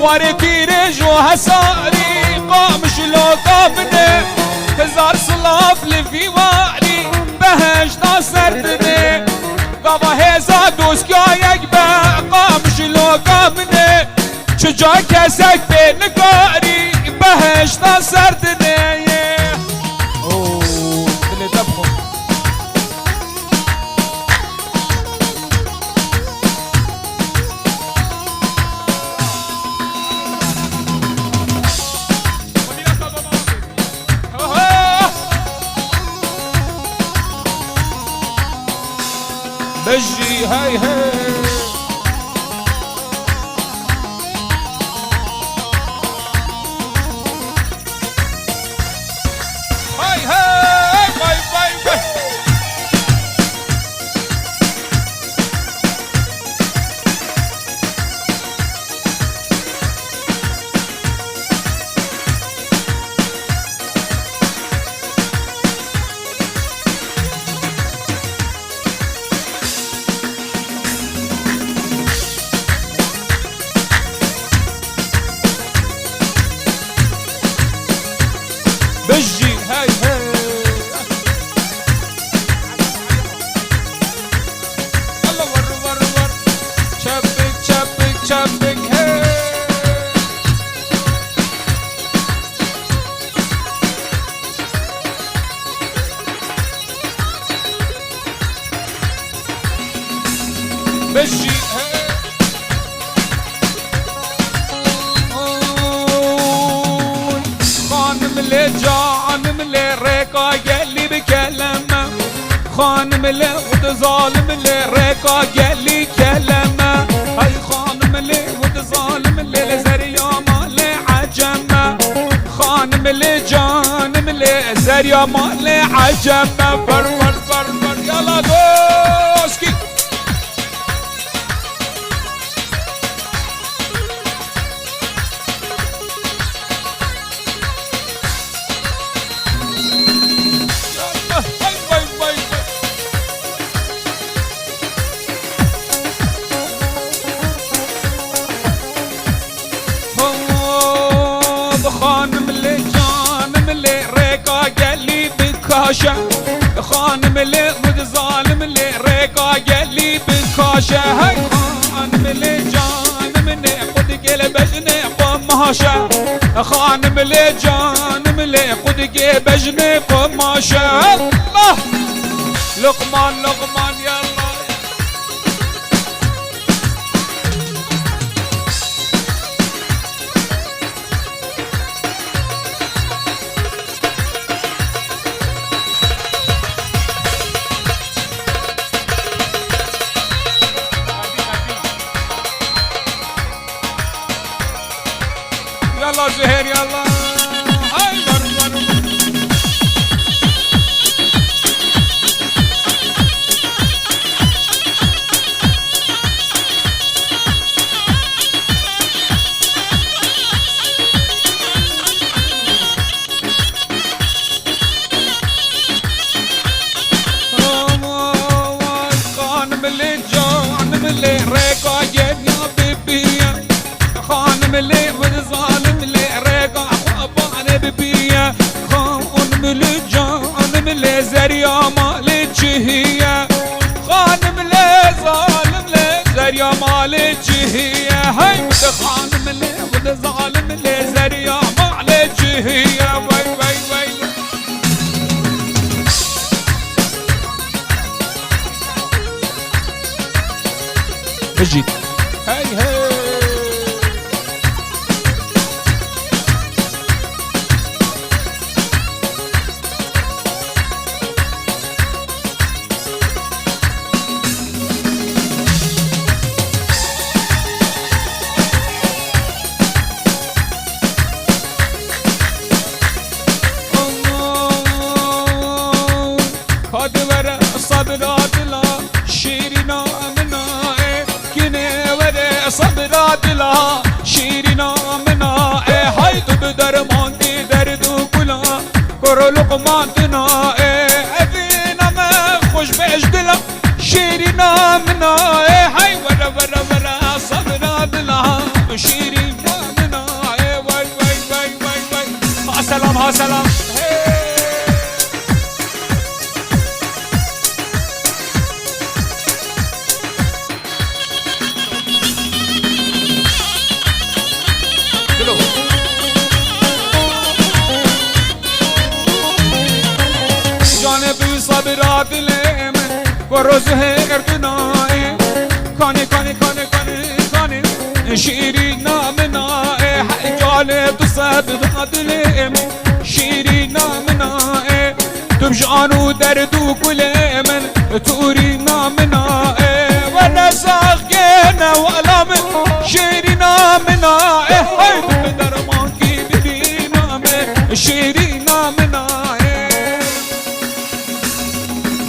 وارتي رجو هساري قام شلو قابني هزار صلاف لفي واري بهشتا سردني قابا هزا دوس كايك قام شلو قابني چجا کسک به نگاری بهشتا سردنی دل دب خون بجي هاي هاي بجي هاي هاي يلا ور ور ور شبك شبك شبك هاي بجي هاي خانم لي جانم لي ريكا قالي بكلمه خانم لي ود ظالم لي ريكا قالي كلمه هاي خانم لي ود ظالم لي لزريا مالي عجمه خانم لي جانم لي زريا مالي عجمه فر فر فر فر يلا دوسكي خانم لي جانم لي ريكا قالي بكاشة خانم لي ود ظالم لي ريكا قالي بكاشة هاي خانم لي جانم لي قد قل بجني قماشة خانم لي جانم لي قد قل بجني قماشة الله لقمان لقمان يلا يلا زهير يلا هاي ور ور خانم لي جانم لي ريكا يا بيبيا خانم لي ود ظالم لي ريكا خابانه ببيا خانم لي جانم لي زريا مالي جهية خانم لي ظالم لي زريا مالي جهية هاي ود خانم لي ود ظالم لي زريا مالي جهية وي وي وي بجي هاي هاي صبرات لا شيرنا منا كني وري صبرات لا شيرنا منا هاي بدرمان دي درد كلا كر لقماتنا ابينا ما خوش بجدلا شيرنا منا هاي ورا ورا ورا صبرات لا شيرنا با سلام جانب صبر دلم و روز اردنای کانی کانی کانی کانی کانی شیری نامنای جانب صبر دلم شیری نامنای تم جانو دردو کل من توری نامنای و نساقنا ولا من شیری نامنای های تم درمان کی بدی نام شیری نامنای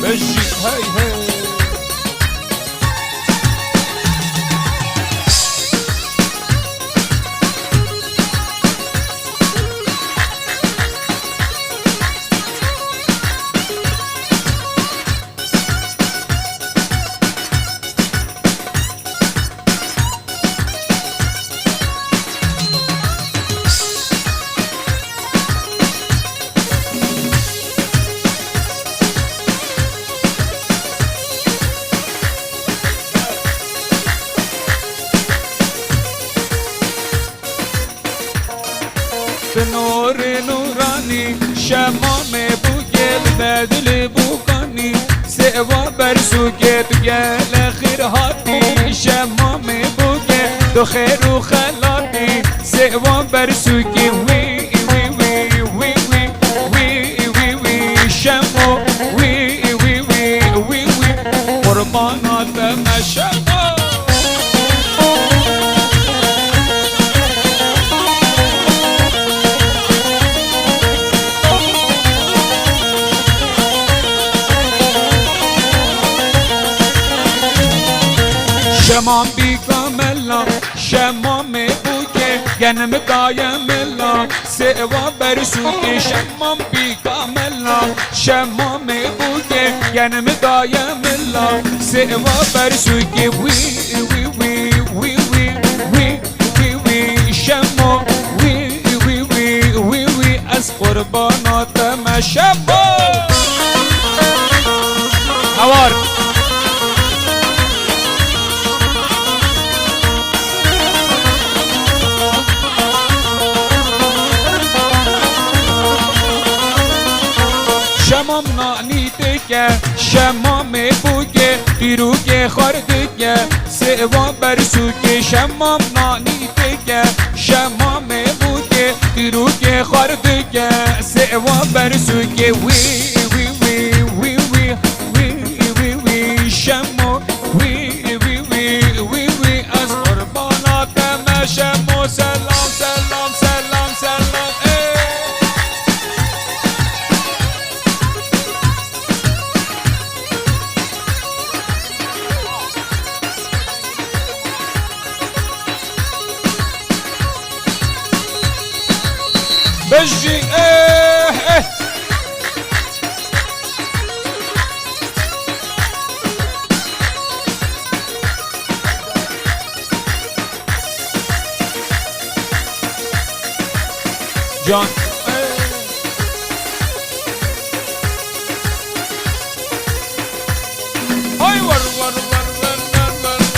بجي هاي هاي نور نورانی شمام بوگل بدل بوکانی سوا برسو که تو گل خیر هاتی شمام بوگل تو خیر و خلاتی سوا برسو که وی وی وی وی وی وی وی وی شمو وی وی وی وی وی قربانات مشمو شمام بی کاملا شمام بوکه گنم دایملا سوا برسو که شمام بی کاملا شمام بوکه گنم دایملا سوا برسو که وی وی وی وی وی وی وی وی شمو وی وی وی وی وی از قربانات مشبو اوار شمام نانی تکه شمام بوگه دیرو که خاردگه سوا برسو که شمام نانی تکه شمام بوگه دیرو که خاردگه سوا برسو که وی وی وی وی وی وی وی وی شمو وی وی وی وی وی از قربانات مشمو سلام سلام سلام سلام بجي جان هاي ور ور ور ور ور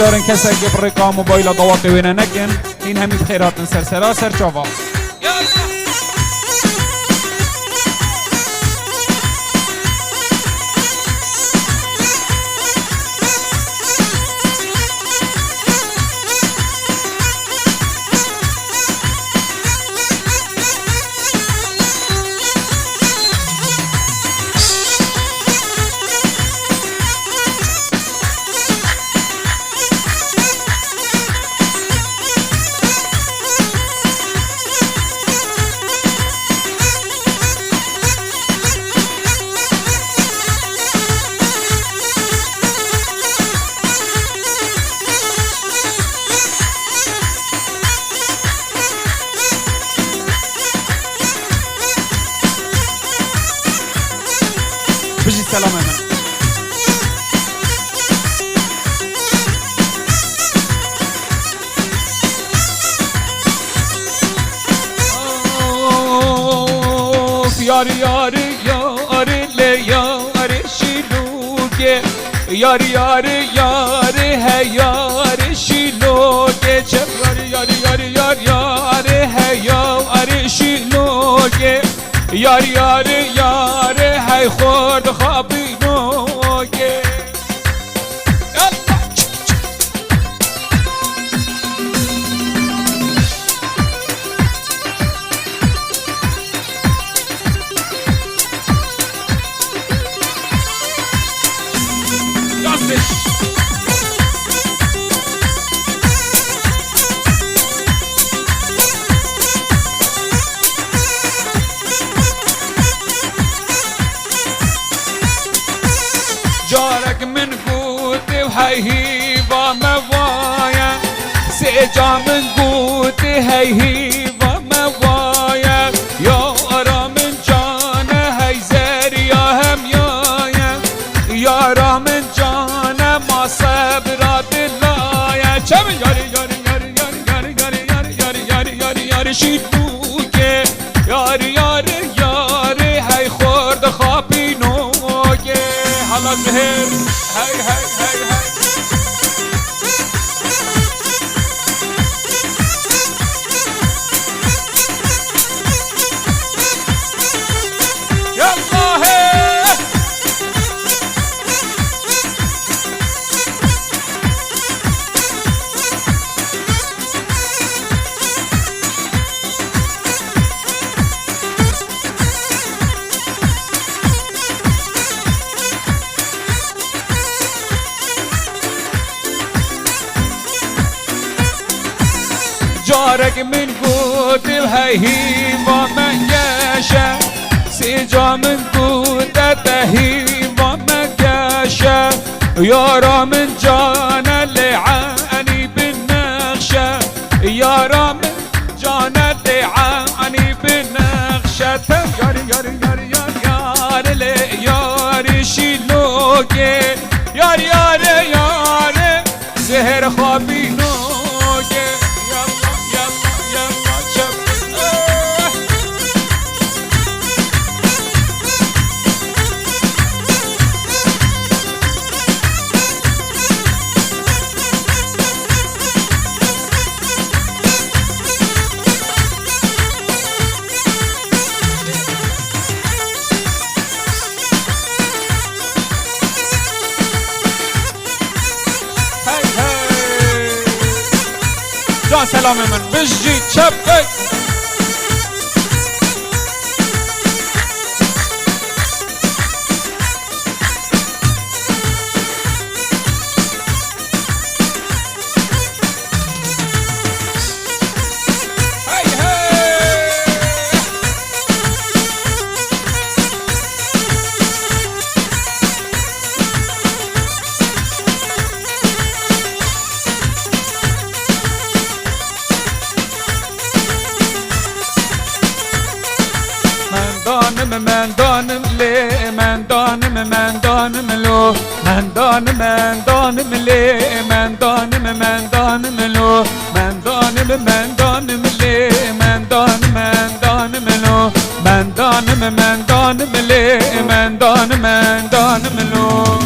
دارن کسا که برکا موبایل ضواقی وینا نکن این همی بخیراتن سرسرا سر چاوا بجي سلام من yar yar yar le yar şiluge yar yar yar he yar şiluge yar yar yar yar yar he yar şiluge yar yar yar he khord khabinoge جارك من قوتي وهيهيبا موايا سيجا من قوتي هيهيبا موايا يا را من جانا هي زريا هم يا را من جانا ما صبرات اللايا چم ياري ياري ياري ياري ياري ياري ياري ياري ياري ياري شيدوكي ياري ياري ياري هي خورد خابينوكي على الزهير هاي هاي هاي هاي يلا هي جارك من قوت الهيهيبا من ياشا سيجا من قوت الهيهيبا من ياشا يارا من جانا لعاني بالنغشة يارا من جانا لعاني بالنغشة ياري ياري ياري ياري ياري لي ياري شيلوكي ياري ياري ياري زهر خابينوكي جان سلام من بجي تشبك من دانم لي من دانم لو من دانم لي من دانم لو من دانم لي من دانم لو من دانم لي من دانم لو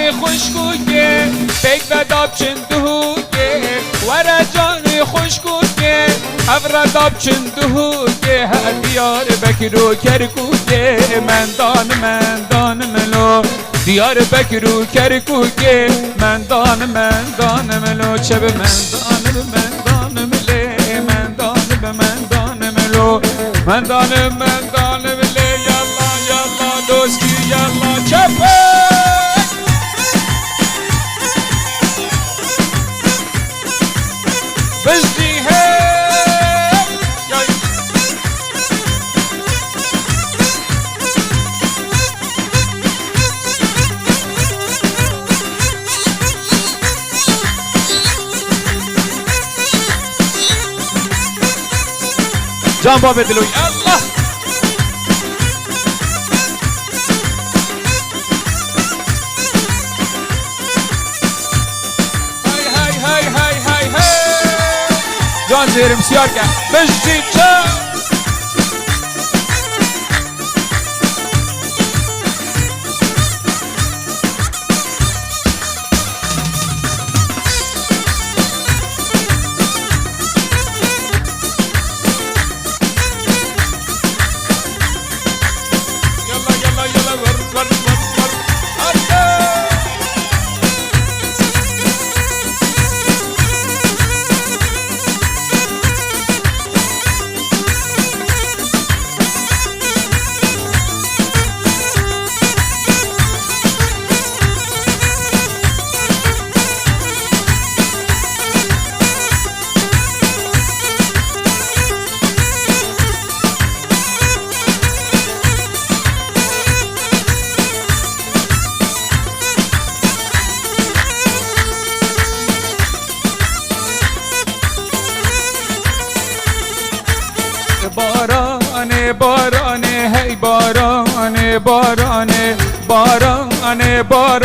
جانی خوشگویه پیک داب چندوگه ورا جانی خوشگویه افرا داب چندوگه دیار بکرو کرکوگه من دان ملو دیار بکرو کرکوگه من دان ملو چه به من دان مله من دان ملو من دان مله یالا دوستی یالا چپه بزدی جان باب دلوی الله های جان زیرم سیار که بجدی چه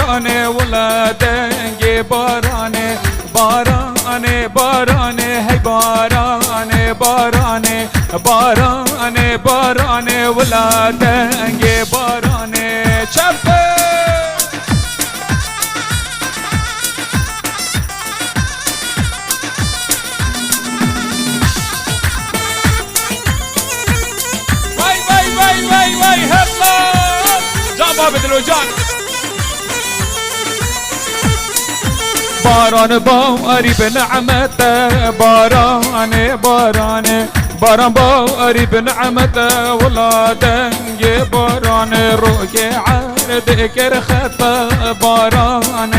بارانه ولادنگ بارانه هی بارانه ولادنگ بارانه چپه وای هلا جان باب دلو جان باران باری به نعمت باران باری به نعمت ولادنگ باران روی عرد کر خطا باران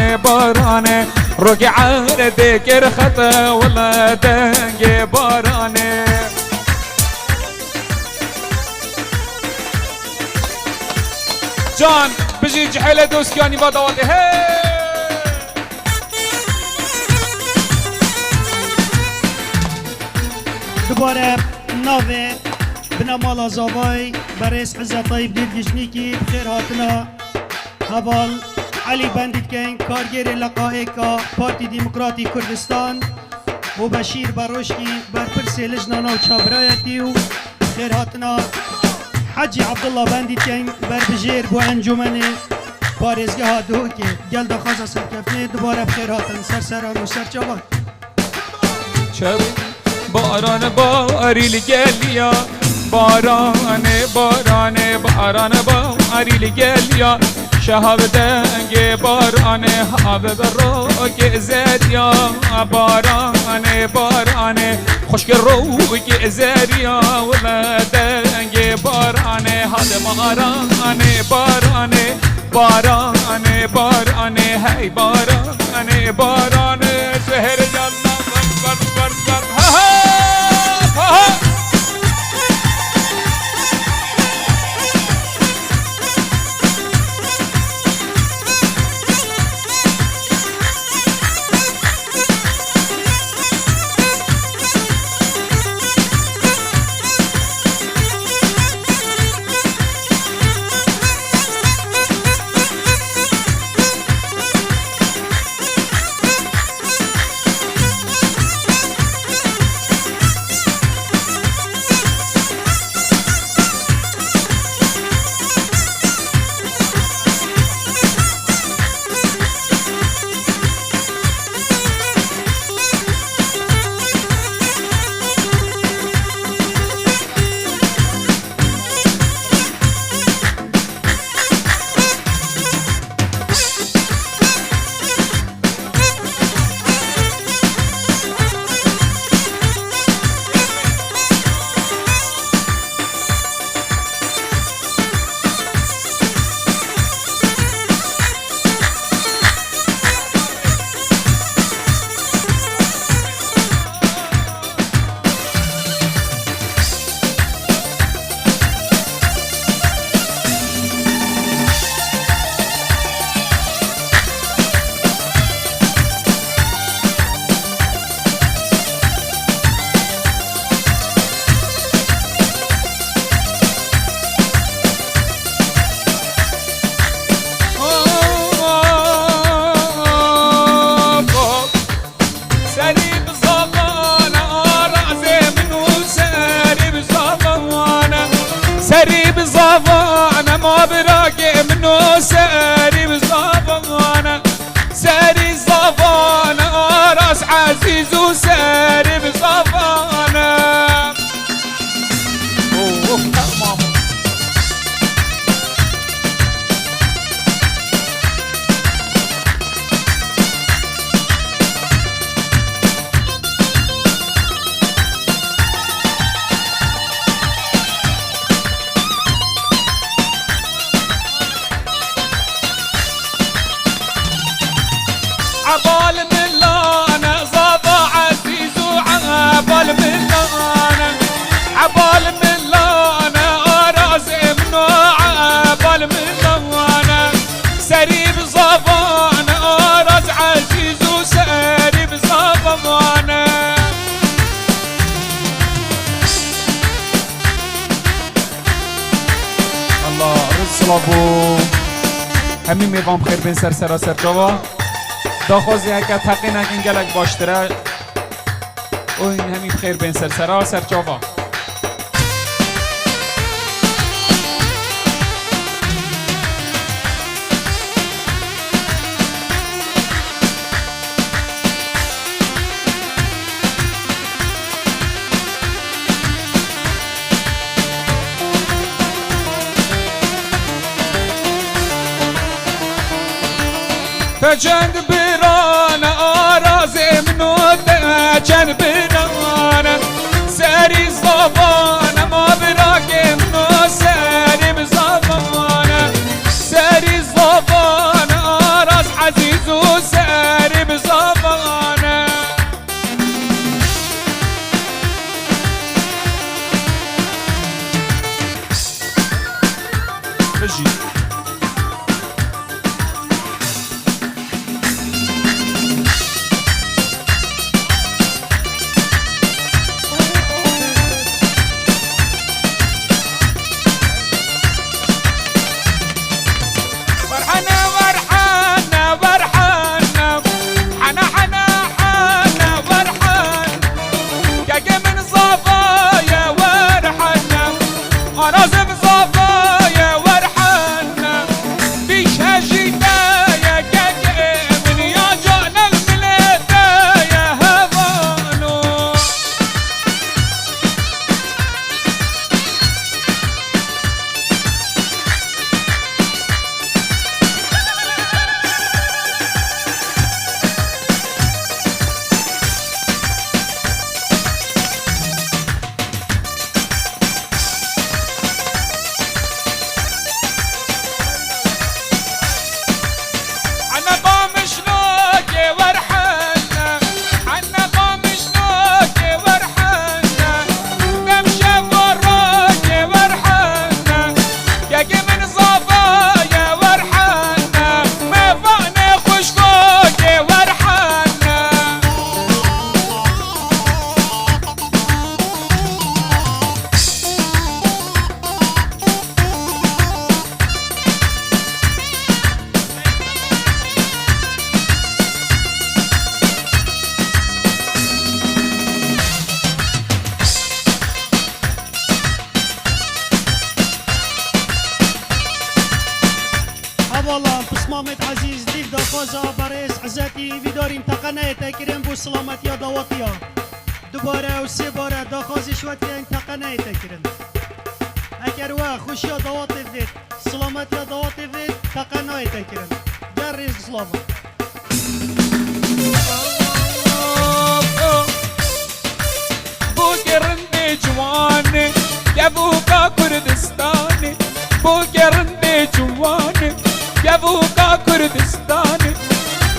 روی عرد کر خطا ولادنگ باران جان بجي جحيلة دوسكياني بادواتي هي دوباره ناوه بنا مالا زاوای برس عزت طيب دير جشنيكي بخير هاتنا هبال علي بندit كين كارگير لقائكا پارتي ديمقراطي كردستان و بشير باروشكي برپرسي لجنانا و چابرايتي و خير هاتنا حجي عبدالله بندit كين بربجير بو انجمن بارزگاه دوكي گل دخوازا سرکفنه دوباره بخير هاتن سرسران و سرچابان باران باری لگلیا باران باری لگلیا شهاب دنگ باران هاب روک زریا باران خشک روک زریا ولا دنگ باران هاد باران هی باران شهر جلال بر عبال ملانا صبا عزيز وعبال ملانا عبال ملانا أراز منو عبال ملانا سريب صبانا أراز عزيز وسريب صبانا الله رسلابو همین میوام بخیر بین سر جوا داخوزی اگر تقی نگین گلک باشتره او این همین بخیر بین سر جوا تجند بران آراز منو تجند بران سری زبان ما براك منو سری بزبان سری زبان آراز عزیز و سری بزبان بجی محمد عزیز دیو داخوزا برس عزتی بیداریم تقنه تکریم بو سلامتی دواتی دوباره و سه باره داخوزش وقتی این تقنه تکریم اگر و خوشی دواتی دید سلامتی دواتی دید تقنه تکریم در ریز سلامت بو گرنده جوانه یا بوکا کردستانه بو گرنده جوانه یا بوکا کردستانه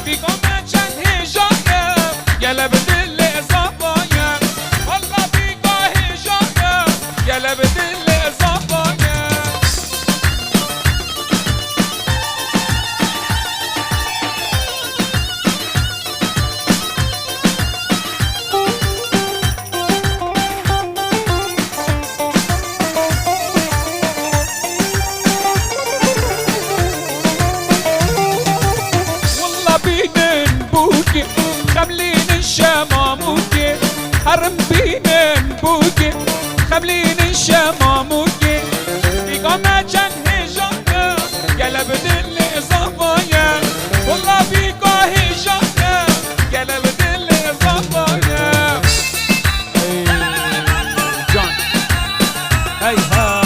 بیگو من چند هجانه گله به دل اضافانه والله بیگو هجانه گله به دل اضافانه خملين الشماموكي حرم بينن بوكي خملين الشماموكي بيقوم جن هجانا قلب دل إضافايا والله بيقو هجانا قلب دل إضافايا جان هاي ها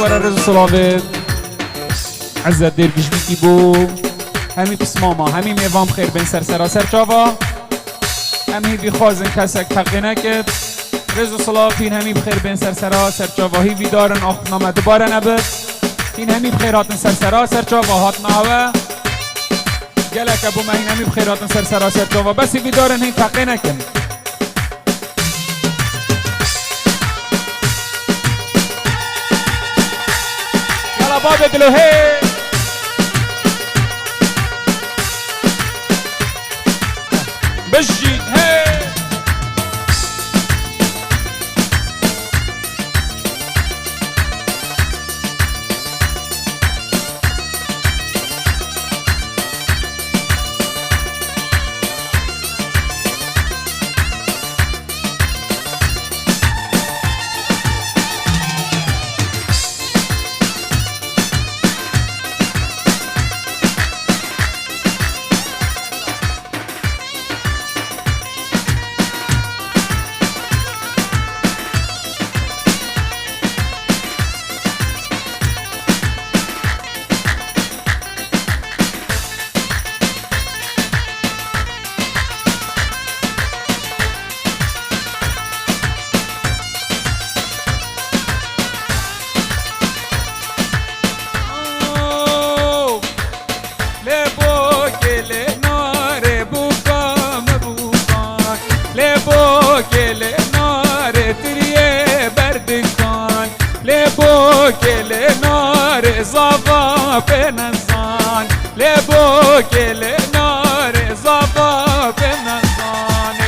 ورا رز صلابت عزت دير بجبيكي بو همی بسماما همی میوام خیر بین سراسر چاوا همی بیخوازن کسک تقی نکد رز و صلافین همی بخیر بین سراسر چاوا هی ویدارن آخ نامه دوباره نبد این همی بخیراتن سراسر چاوا هات ناوه گلک ابو مهین همی بخیراتن سراسر چاوا بسی ویدارن هی تقی نکن یالا بابه دلو هی بجي هي كل نار زفا بنزان لبو كل نار زفا بنزان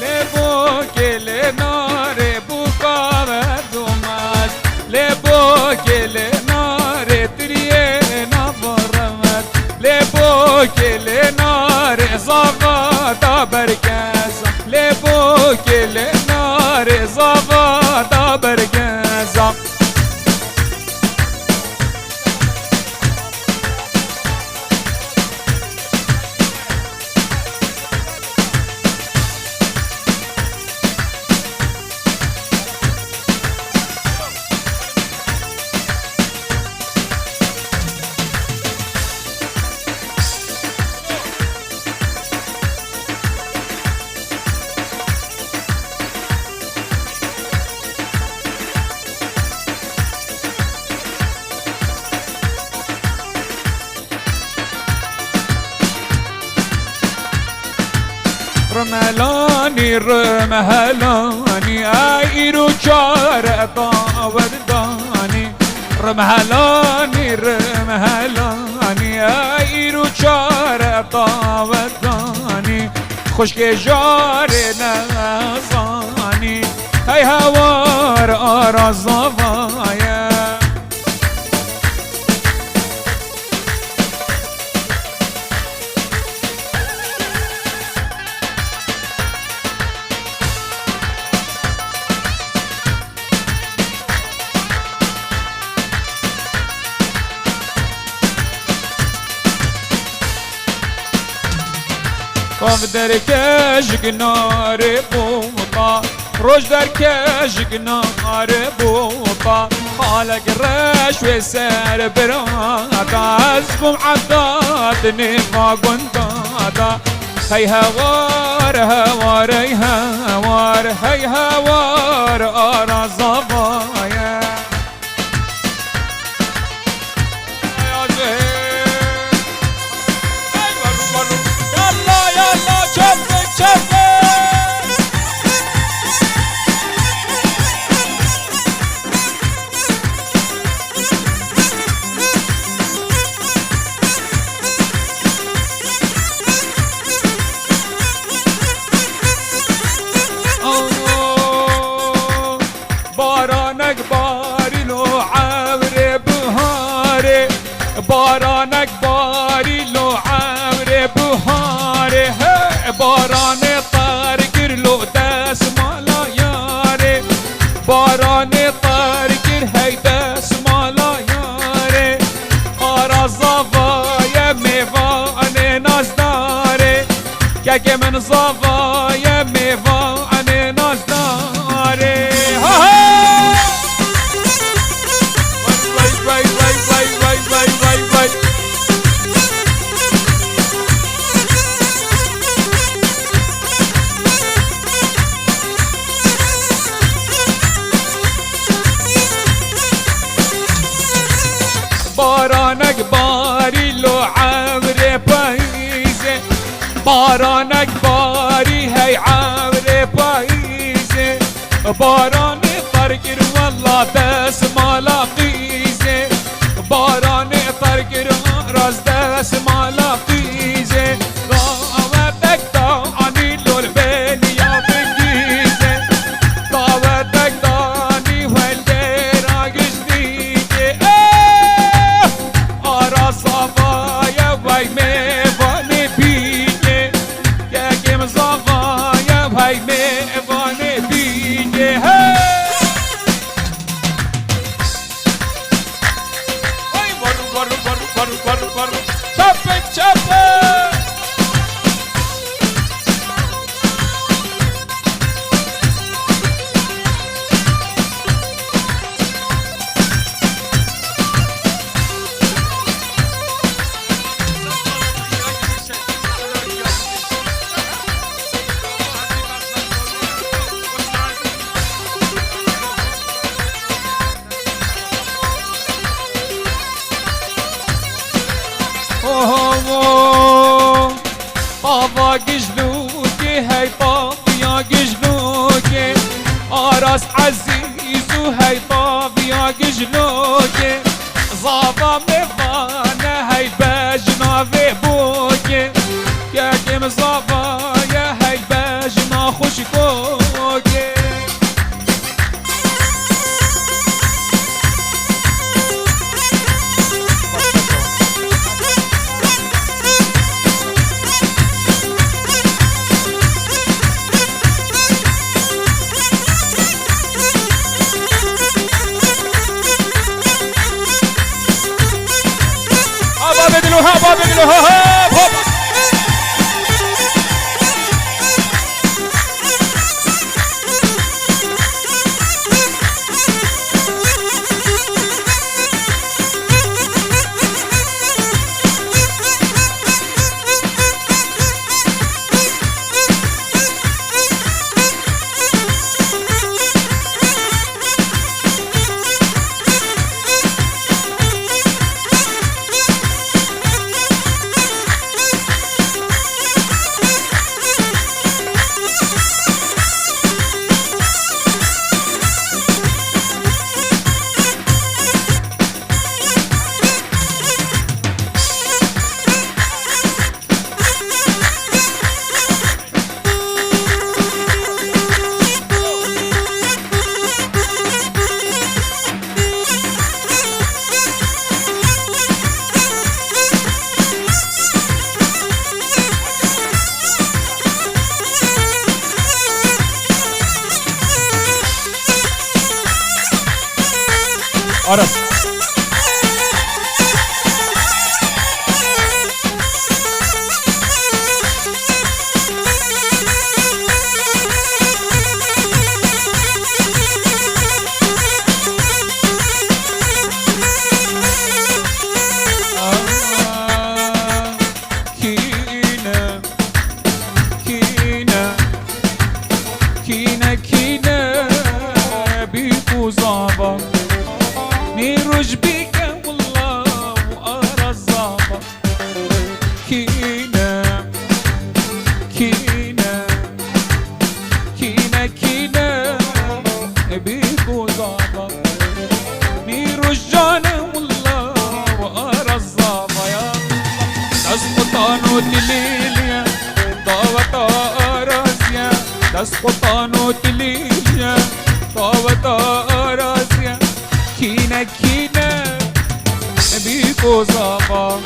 لبو كل نار بوكا دوماس لبو كل نار ترينا برمت لبو كل نار زفا بركاز لبو كل نار زفا بركاز رملاني رمهلاني ايرو چار باورداني رمهلاني رمهلاني ايرو چار باورداني خشک جار نزاني هی هوار آرازوایا قام در کشک نار بوطا روش در کشک نار بوطا خالق رش و سر براتا از بوم عداد نفا قندادا هی هوار هوار هی هوار هی هوار آرا زبایا بارانك باري لو عمري بهاري بارانك باري لو عمري بهاري باراني طارقر لو داس مالا ياري باراني طارقر هي داس مالا ياري آرا زفايا ميفاني ناز که من زوای میوان ناز داره ها ها وای وای وای وای وای وای وای وای بارانک باری لو عمر پاییزه بارانک باری هی عمر پاییزه باران ترکر والله دست مالا قیزه باران ترکر راز دست مالا قیزه دعوتک دانی لول بلیا بگیزه دعوتک دانی ول دراگش دیگه آرا صفایا وای میوانه بیگه یکم صفایا وای میوانه بیگه وای ورو ورو ورو ورو ورو ورو چپه چپه بابا گجلوکه هی بابیا گجلوکه آراس عزیز و هی بابیا گجلوکه زابا میوانه هی بجنا و بوکه یکم زابا هی بجنا خوشگوکه هابا بگلو هاب هاب Aras. Kine bir uzaba نيروج بيك والله وأرى الزعبة كينا كينا كينا كينا بيك وزعبة نيروج جانا والله وأرى الزعبة يا الله تسقطانو تليليا طاوة أراسيا تسقطانو تليليا طاوة أراسيا كينا كينا بيكو زابا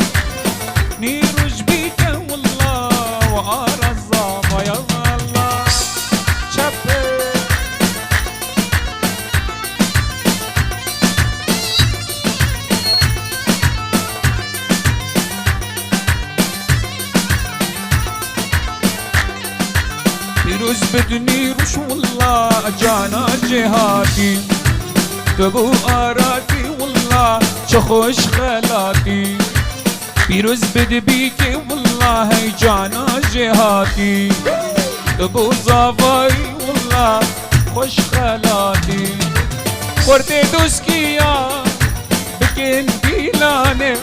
نيروج بيك والله وأرى الزابا يا الله شبه پیروز بدنی روش والله جانا جهاتی تبو آراتی والله چه خوش خلاتی پیروز بدبی که والله جانا جهاتی تبو زافایی والله خوش خلاتی خورده دوسکیا بکن دیلانه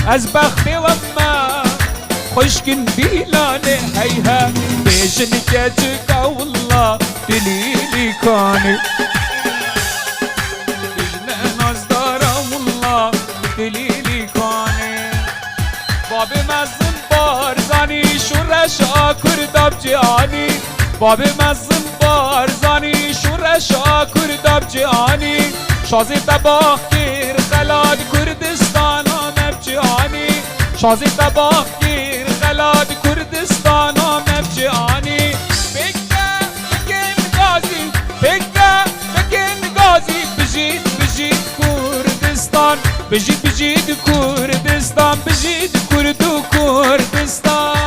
از بخت وما خوشكن بيلاني هيها بيجن كاتكا والله دليلي كاني بيجن ناس دارا والله دليلي كاني بابي مزن بارزاني شورش آكر داب جاني بابي مزن بارزاني شورش آكر داب جاني شازي تباخ كير خلاد كردستان مبجاني شازي تباخ كير خلاد كردستان مبجاني بكا بكن غازي بكا بكن غازي بجيت كردستان بجيت كردستان بجيت كردستان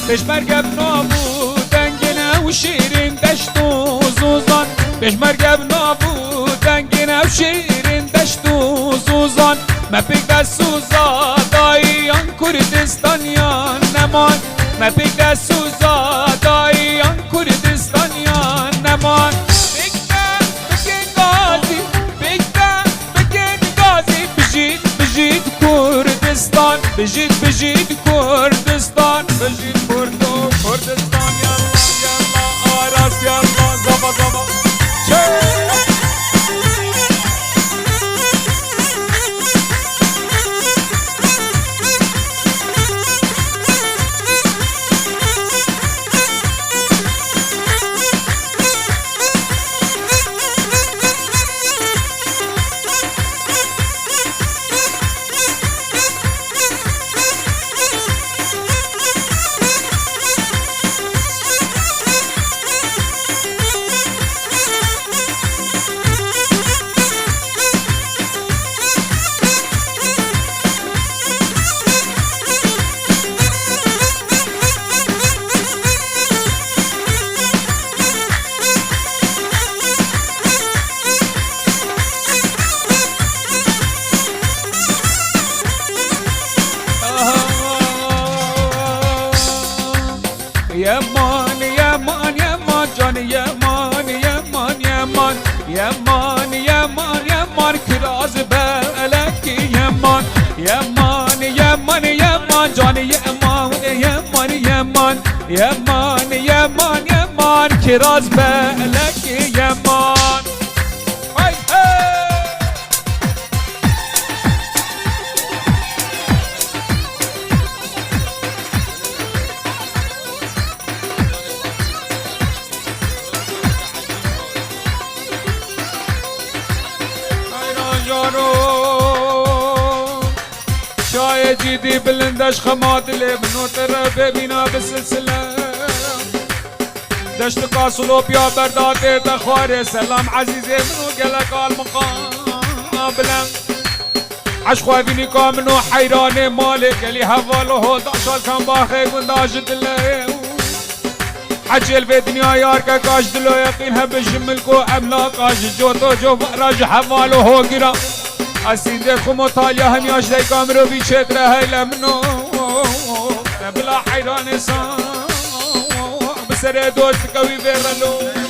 بشمرگب نابود دنگنه و شیرین دشت و زوزان بشمرگب نابود دنگنه و شیرین دشت و زوزان مپیک دست سوزا داییان کردستان یا نمان مپیک دست سوزا داییان کردستان یا نمان بکتا بکن غازی بکتا بکن غازی بجید کردستان بجید کردستان بجید کردستان یالله آراس یالله زبا زبا يمان يمان يمان جان يمان يمان يمان يمان يمان يمان كراز بالك يمان يمان يمان يمان جان يمان يمان يمان يمان يمان يمان كراز بالك يمان شاي جدي بلندش خمات اللي بنوتر ببينا بالسلسلة دشت قاصلو بيا برداتي تخواري سلام عزيزي منو قلق المقابلة عش خوابيني كامنو حيراني مالك اللي هفالو هو داشال كان باخي ونداشت اللي حجي الدنيا ياركا كاش دلو يقينها بجملكو املاك اش جوتو جو راج حوالو هو قرا اسيدي خمو طاليا هم ياش داي كامرو بي چتره هيلا منو بلا حيران سان بسر دوست قوي بيرلو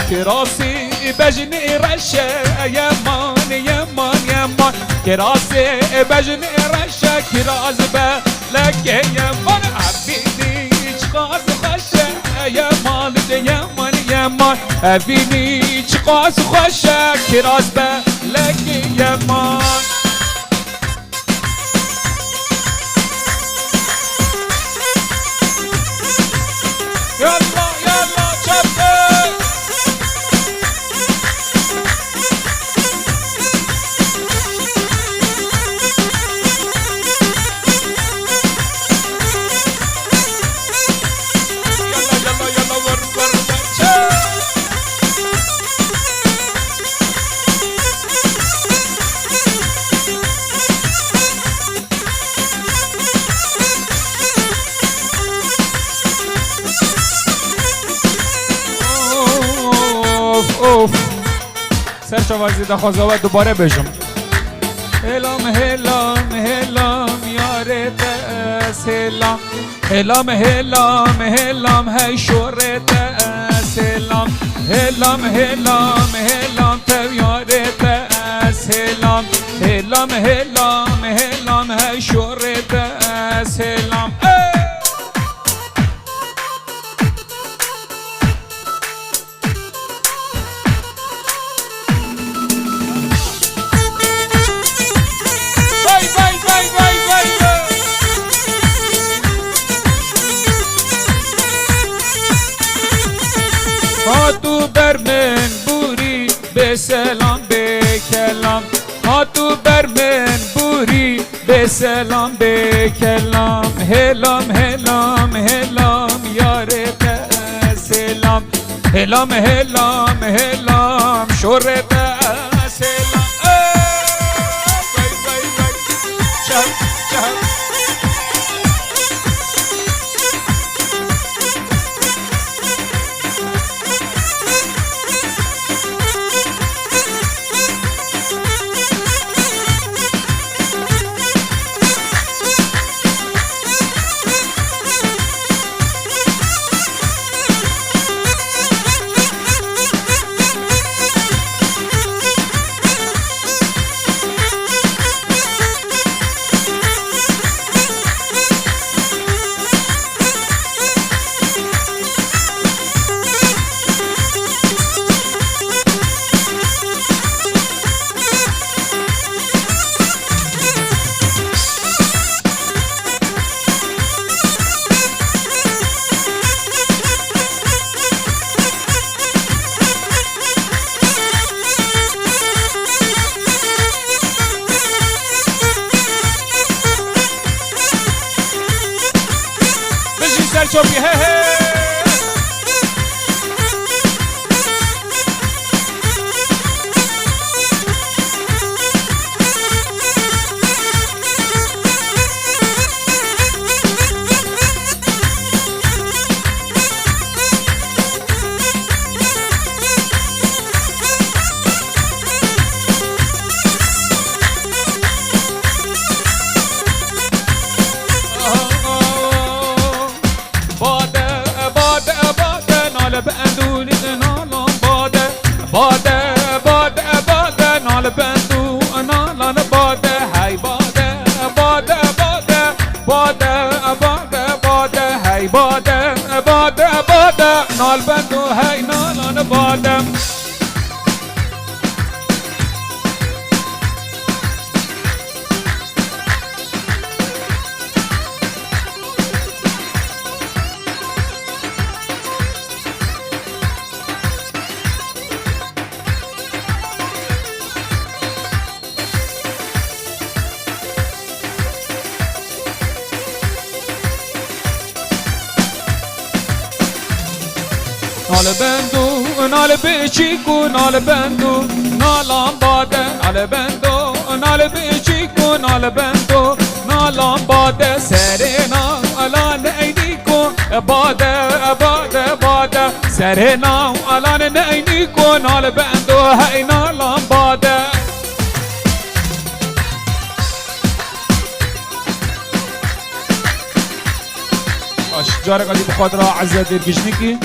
كراسي بجني رشا يمان يمان يمان كراسي بجني رشا كراز بالك يمان عبيني چقاز خشا يمان يمان يمان عبيني چقاز خشا كراز بالك يمان يلا يلا شباب يلا يلا يلا ور اوف سرچ آوازی دخوازه دوباره بجم هلام هلام هلام یار دست هلام هلام هلام هلام هی شور دست هلام هلام هلام هلام تو یار دست هلام هلام هلام هلام هی شور دست هلام هاتو بر من بوری به سلام به کلام هاتو بر من بوری به سلام به کلام هلام هلام هلام یار سلام هلام هلام هلام شور سلام وای وای وای چل چل چوبی هه هه نال بندو هی نالان بادم نال بندو نال بیچیکو نال بندو نالان باده نال بندو نال بیچیکو نال بندو نالان باده سرنا الان عینیکو باده باده باده سرنا الان عینیکو نال بندو هی نالان باده اشجار قدی بخاطر عزت درگشنیکی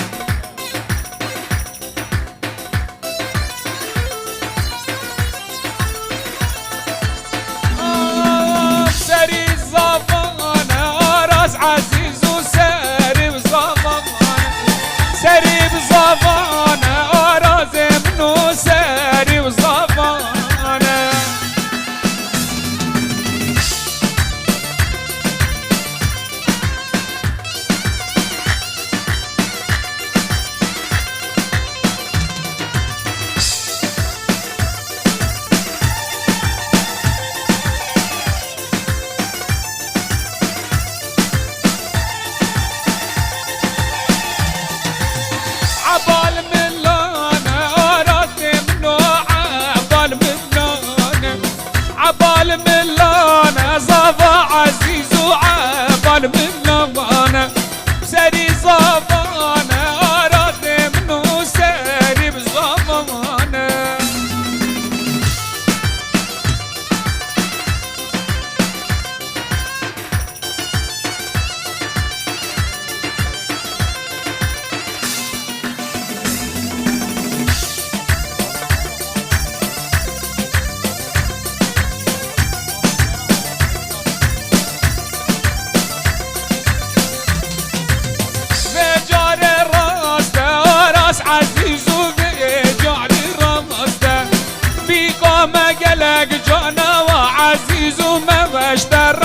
من لبانه سری زبانه آراده منو سری بزبانه عزيز وبيجعل رمسته في قامة قلق جانا وعزيز وما بشتر